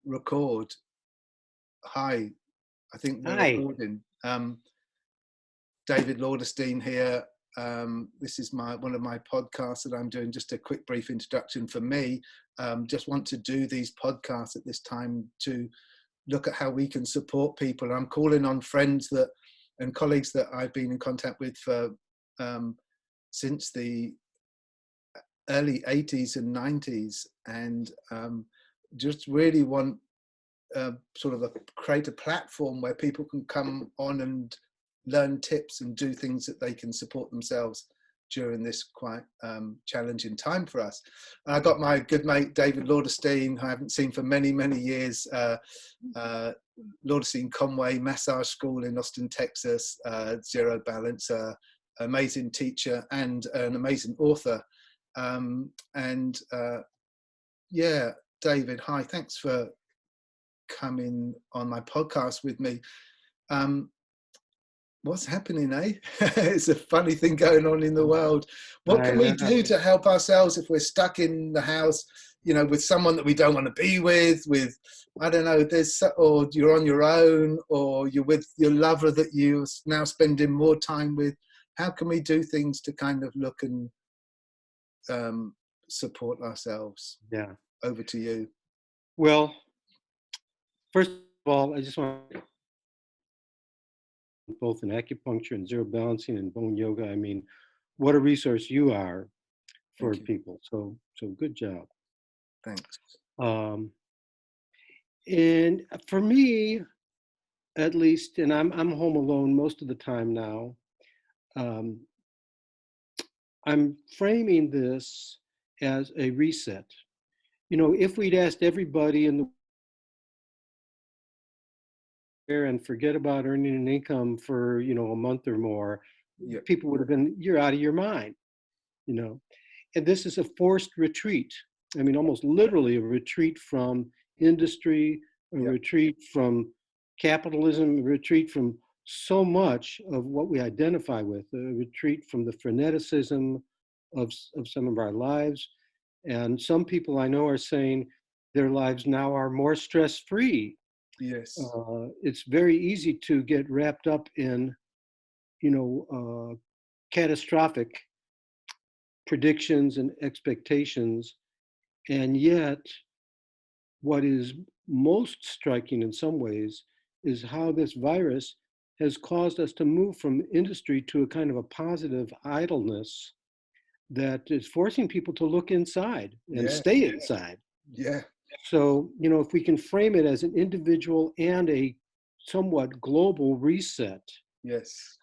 record. Hi, I think we're Hi. recording. David Lauterstein here. This is one of my podcasts that I'm doing. Just a quick brief introduction for me. Just want to do these podcasts at this time to look at how we can support people. I'm calling on friends and colleagues that I've been in contact with for since the early 80s and 90s, and just really want create a platform where people can come on and learn tips and do things that they can support themselves during this quite challenging time for us. And I got my good mate David Lauterstein, who I haven't seen for many years. Lauterstein Conway Massage School in Austin, Texas, Zero Balance, amazing teacher and an amazing author. Yeah, David, hi, thanks for coming on my podcast with me. What's happening, eh? It's a funny thing going on in the world. What can we do to help ourselves if we're stuck in the house, with someone that we don't want to be with, I don't know, or you're on your own, or you're with your lover that you're now spending more time with? How can we do things to kind of look and support ourselves? Yeah. Over to you. Well, first of all, I just want to both in acupuncture and zero balancing and bone yoga. I mean, what a resource you are for people. So good job. Thanks. And for me, at least, and I'm home alone most of the time now. I'm framing this as a reset. If we'd asked everybody in the and forget about earning an income for a month or more, people would have been, you're out of your mind, and this is a forced retreat. I mean, almost literally a retreat from industry, a retreat from capitalism, a retreat from so much of what we identify with, a retreat from the freneticism of some of our lives. And some people I know are saying their lives now are more stress-free. Yes. It's very easy to get wrapped up in, catastrophic predictions and expectations. And yet, what is most striking in some ways is how this virus has caused us to move from industry to a kind of a positive idleness that is forcing people to look inside and stay inside. Yeah. So, if we can frame it as an individual and a somewhat global reset, yes,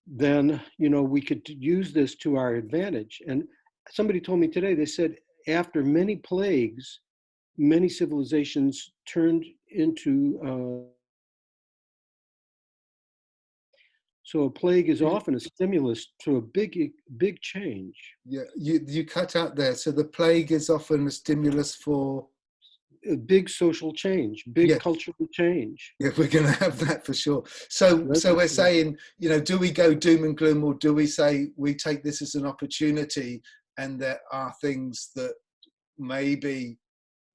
then, we could use this to our advantage. And somebody told me today, they said, after many plagues, many civilizations turned into, so a plague is often a stimulus to a big change. Yeah, you cut out there. So the plague is often a stimulus for a big social change, big cultural change. Yeah, we're going to have that for sure. So we're saying, do we go doom and gloom, or do we say we take this as an opportunity, and there are things that maybe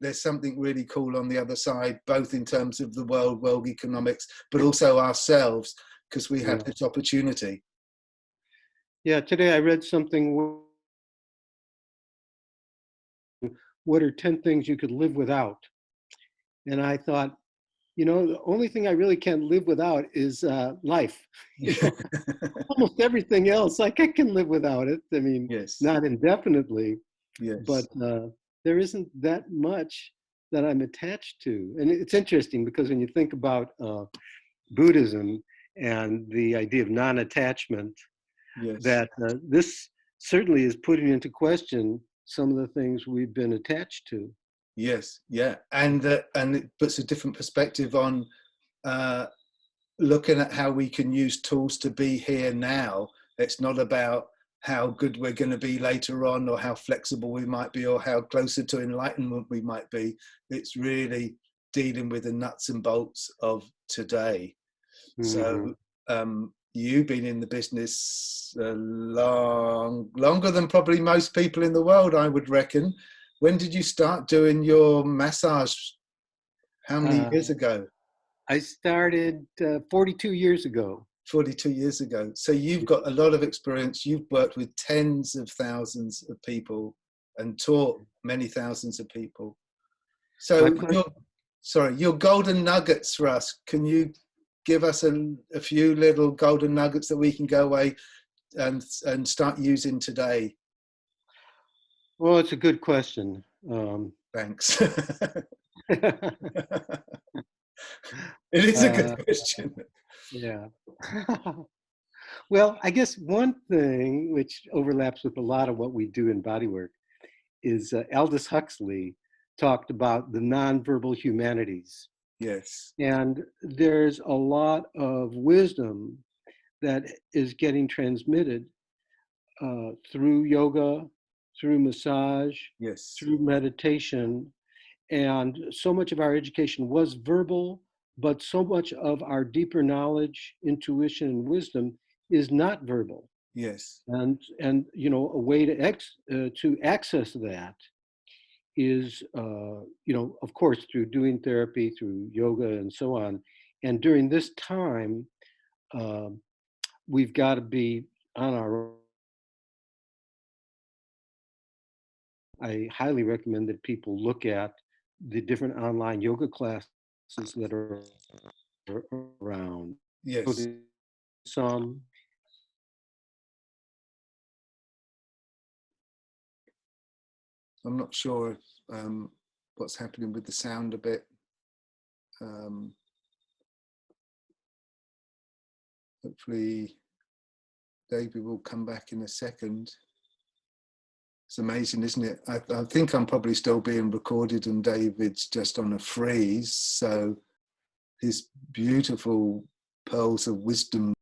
there's something really cool on the other side, both in terms of the world economics, but also ourselves, because we have this opportunity. Yeah, today I read something. What are 10 things you could live without? And I thought, the only thing I really can't live without is life. Almost everything else, I can live without it. I mean, not indefinitely, but there isn't that much that I'm attached to. And it's interesting because when you think about Buddhism and the idea of non-attachment, that this certainly is putting into question some of the things we've been attached to. Yes, yeah, and it puts a different perspective on looking at how we can use tools to be here now. It's not about how good we're going to be later on, or how flexible we might be, or how closer to enlightenment we might be. It's really dealing with the nuts and bolts of today. Mm-hmm. So you've been in the business longer than probably most people in the world, I would reckon. When did you start doing your massage How many years ago? I started 42 years ago. 42 years ago. So you've got a lot of experience. You've worked with tens of thousands of people and taught many thousands of people. So your golden nuggets for us. Can you give us a few little golden nuggets that we can go away and start using today? Well, it's a good question. Thanks. It is a good question. Yeah. Well, I guess one thing which overlaps with a lot of what we do in bodywork is Aldous Huxley talked about the nonverbal humanities. Yes. And there's a lot of wisdom that is getting transmitted through yoga, through massage, Yes. through meditation. And so much of our education was verbal, but so much of our deeper knowledge, intuition, and wisdom is not verbal. Yes. And you know, a way to access that is, you know, of course, through doing therapy, through yoga, and so on. And during this time, we've got to be on our own. I highly recommend that people look at the different online yoga classes that are around. Yes. Some. I'm not sure what's happening with the sound a bit. Hopefully David will come back in a second. It's amazing, isn't it? I think I'm probably still being recorded and David's just on a freeze. So his beautiful pearls of wisdom